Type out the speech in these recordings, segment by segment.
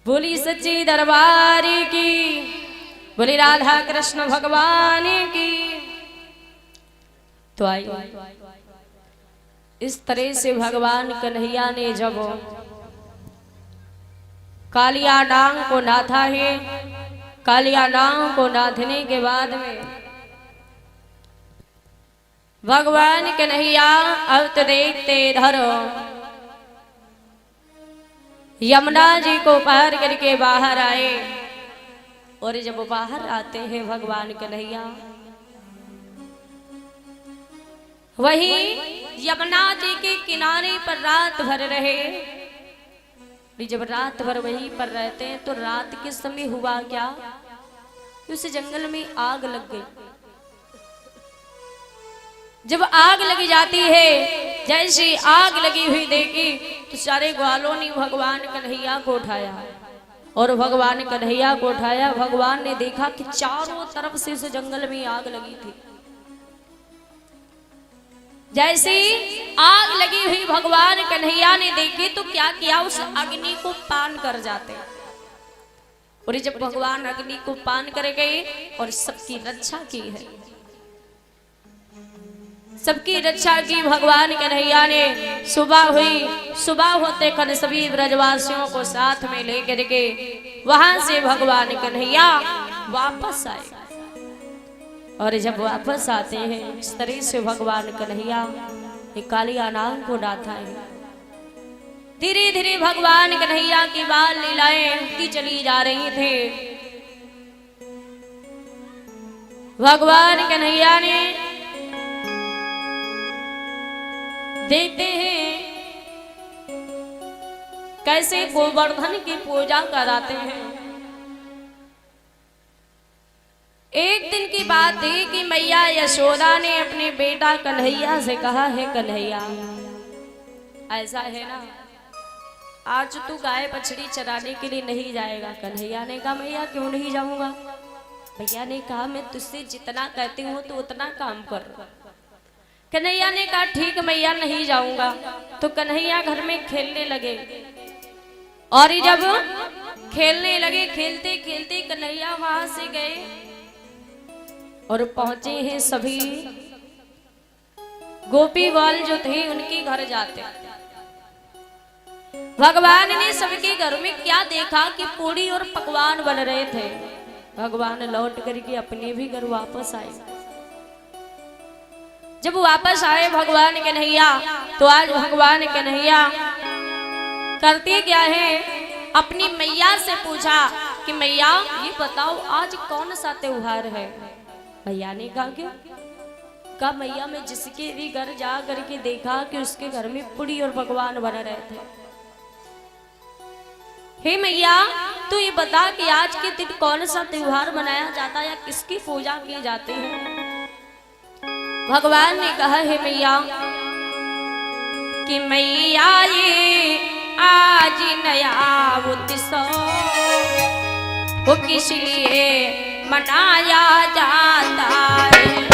बोली सच्ची दरबार की, बोली राधा कृष्ण भगवान की। तो आई इस तरह से भगवान कन्हैया ने जब कालिया डांग को नाथा है, कालिया डांग को नाथने के बाद में भगवान कन्हैया अब तो देखते इधर यमुना जी को पार करके बाहर आए। और जब बाहर आते हैं भगवान कन्हैया, वही यमुना जी के किनारे पर रात भर रहे। जब रात भर वहीं पर रहते हैं तो रात के समय हुआ क्या, उस जंगल में आग लग गई। जब आग लगी जाती है, जैसी आग लगी हुई देखी तो सारे ग्वालों ने भगवान कन्हैया को उठाया। और भगवान कन्हैया को उठाया, भगवान ने देखा कि चारों तरफ से उस जंगल में आग लगी थी। जैसे आग लगी हुई भगवान कन्हैया ने देखी तो क्या किया, उस अग्नि को पान कर जाते। और जब भगवान अग्नि को पान कर गए और सबकी रक्षा की है, सबकी रक्षा की भगवान कन्हैया ने। सुबह हुई, सुबह होते कल सभी ब्रजवासियों को साथ में लेकर के वहां से भगवान कन्हैया वापस आए। और जब वापस आते हैं इस तरह से भगवान कन्हैया एक कालिया नाग को नाथा है। धीरे धीरे भगवान कन्हैया की बाल लीलाएं होती चली जा रही थे। भगवान कन्हैया ने देखते हैं कैसे गोवर्धन की पूजा कराते हैं। एक दिन की बात है कि मैया यशोदा ने अपने बेटा कन्हैया से कहा है, कन्हैया ऐसा है ना, आज तू गाय बछड़ी चराने के लिए नहीं जाएगा। कन्हैया ने कहा मैया क्यों नहीं जाऊंगा। भैया ने कहा मैं तुझसे जितना कहती हूँ तो उतना काम कर। कन्हैया ने कहा ठीक मैया नहीं जाऊंगा। तो कन्हैया घर में खेलने लगे। और जब खेलने लगे, खेलते खेलते कन्हैया वहां से गए और पहुंचे हैं सभी गोपी बाल जो थे उनके घर जाते। भगवान ने सबके घर में क्या देखा कि पूड़ी और पकवान बन रहे थे। भगवान लौट करके अपने भी घर वापस आए। जब वापस आए भगवान कन्हैया तो आज भगवान कन्हैया करते क्या है, अपनी मैया से पूछा कि मैया ये बताओ आज कौन सा त्योहार है। मैया ने कहा क्यों, कहा मैया मैं जिसके भी घर जा करके देखा कि उसके घर में पूड़ी और पकवान बन रहे थे। हे मैया तू ये बता कि आज के दिन कौन सा त्योहार मनाया जाता है या किसकी पूजा की जाती है। भगवान ने कहा है मैया कि मैया ये आज नया उत्सव वो किस लिए मनाया जाता है।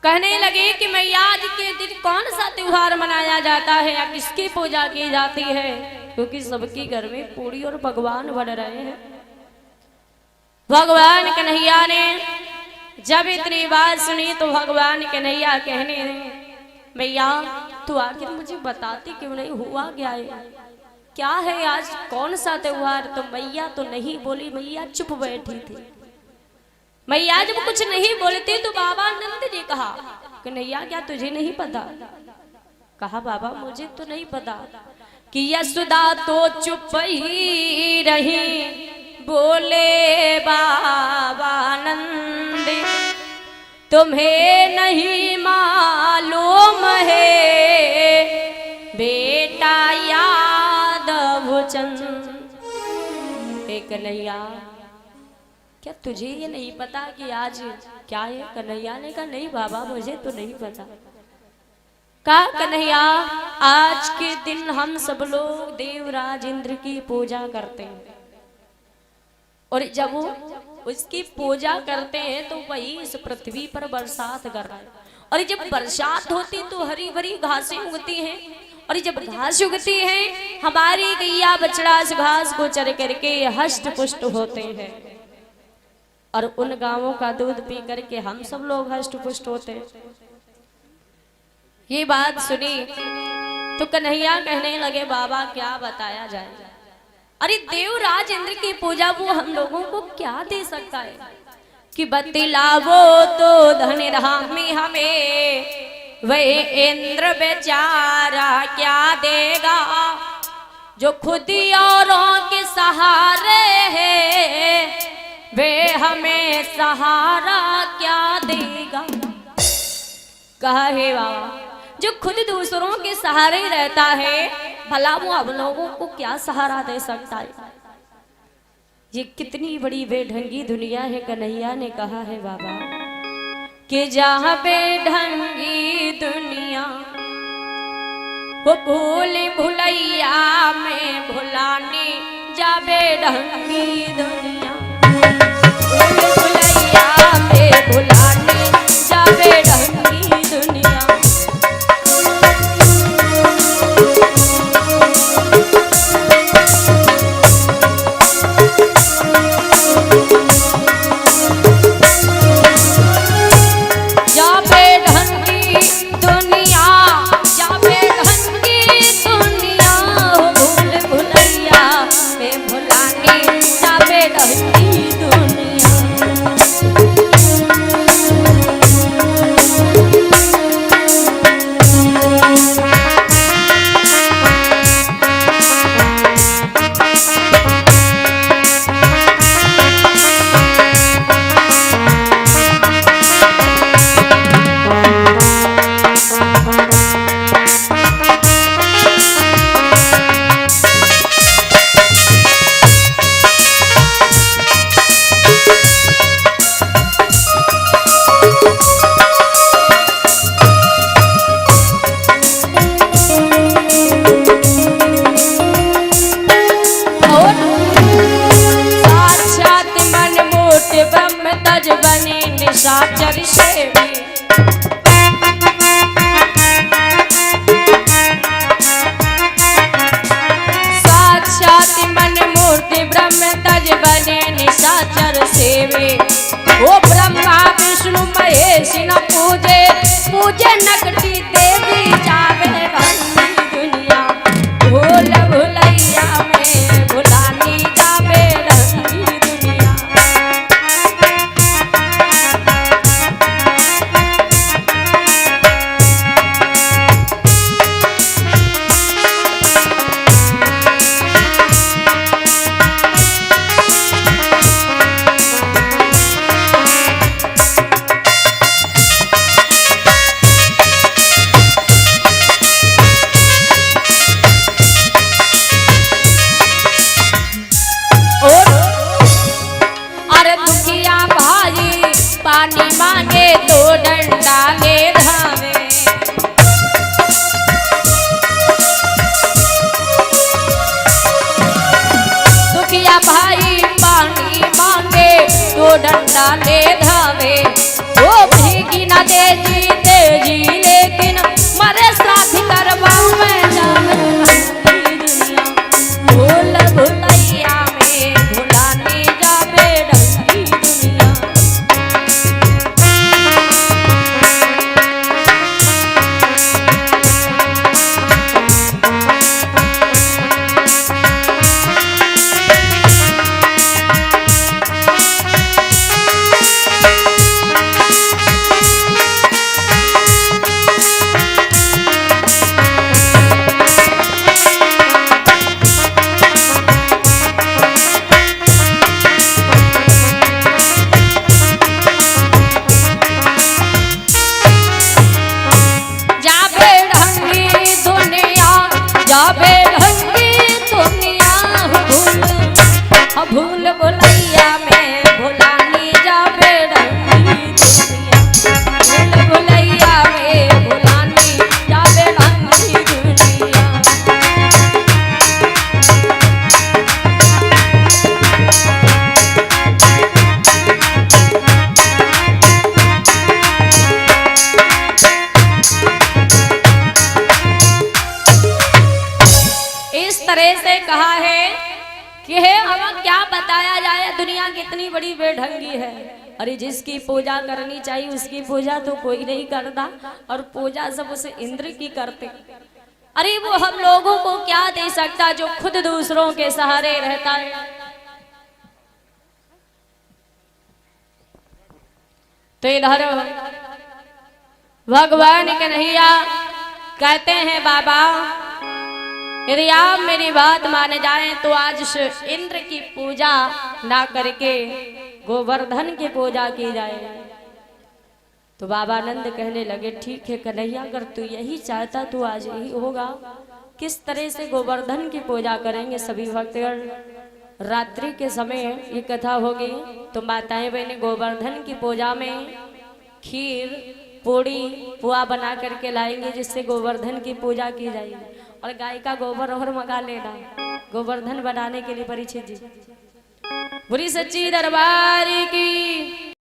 कहने लगे कि मैया आज के दिन कौन सा त्योहार मनाया जाता है या किसकी पूजा की जाती है, क्योंकि सबके घर में पूरी और भगवान बन रहे हैं। भगवान कन्हैया ने जब इतनी बात सुनी तो भगवान कन्हैया कहने लगे, मैया तू आखिर मुझे बताती क्यों नहीं, हुआ क्या है आज कौन सा त्योहार। तो मैया तो नहीं बोली, मैया चुप बैठी थी। मैया जब कुछ नहीं बोलती तो बाबा नंद जी कहा, कन्हैया क्या तुझे नहीं पता। कहा बाबा मुझे तो नहीं पता। कि यशोदा तो चुप ही रही, बोले बाबा नंद तुम्हें नहीं मालूम है बेटा यादव चंद। कन्हैया क्या तुझे ये नहीं पता कि आज क्या है। कन्हैया ने कहा नहीं बाबा मुझे तो नहीं पता। कहा कन्हैया आज के दिन हम सब लोग देवराज इंद्र की पूजा करते हैं, और जब वो उसकी पूजा करते हैं तो वही इस पृथ्वी पर बरसात कर रहा है। और जब बरसात होती तो हरी भरी घासें उगती हैं, और जब घास उगती है हमारी गैया बछड़ा इस घास को चर करके हष्ट पुष्ट होते हैं, और उन गांवों का दूध पी करके हम सब लोग हष्ट पुष्ट होते हैं। ये बात सुनी तो कन्हैया कहने लगे बाबा क्या बताया जाए। अरे देवराज इंद्र की पूजा वो हम लोगों को क्या दे सकता है कि बतलावो तो धन रामी हमें, वह इंद्र बेचारा क्या देगा जो खुद औरों के सहारे है, वे हमें सहारा क्या देगा। कहा हे बाबा जो खुद दूसरों के सहारे रहता है भला वो हम लोगों को क्या सहारा दे सकता है। ये कितनी बड़ी बेढंगी दुनिया है। कन्हैया ने कहा है बाबा कि जहाँ बेढंगी दुनिया वो भूल भुलैया में भुलाने, जा बेढंगी दुनिया भूल भुलैया में भुलाने, जा बेढंगी दुनिया। निशाचर सेवी साक्षात मन मूर्ति ब्रह्म तज बने निशाचर सेवी। वो ब्रह्मा विष्णु महेश न पूजे, पूजे नकटी देवी जावे भंगी दुनिया, भूल भुलैया में भुलानी जावे रंगी दुनिया। पानी मांगे तो डंडा ले धावे, दुखिया भाई पानी मांगे तो डंडा ले धावे। वो भीगी न दे जी बेढंगी दुनिया भूल भुलैया में भुलानी जा बेढंगी दुनिया भूल भुलैया में भुलानी जा बेढंगी दुनिया। इस तरह से कहा है कि हमें क्या बताया जाए, दुनिया कितनी बड़ी बेढंगी है। अरे जिसकी पूजा करनी चाहिए उसकी पूजा तो कोई नहीं करता, और पूजा सब उसे इंद्र की करते। अरे वो हम लोगों को क्या दे सकता जो खुद दूसरों के सहारे रहता है। तो इधर भगवान कन्हैया कहते हैं बाबा यदि आप मेरी बात मान जाएं तो आज से इंद्र की पूजा ना करके गोवर्धन की पूजा की जाए। तो बाबा नंद कहने लगे ठीक है कन्हैया, अगर तू यही चाहता तो आज यही होगा। किस तरह से गोवर्धन की पूजा करेंगे सभी भक्तगण। रात्रि के समय ये कथा होगी तो माताएं बहनें गोवर्धन की पूजा में खीर पूड़ी पुआ बना करके लाएंगे जिससे गोवर्धन की पूजा की जाएगी। और गाय का गोबर और मंगा लेना गोवर्धन बनाने के लिए। परीक्षित जी बुरी सच्ची दरबार की।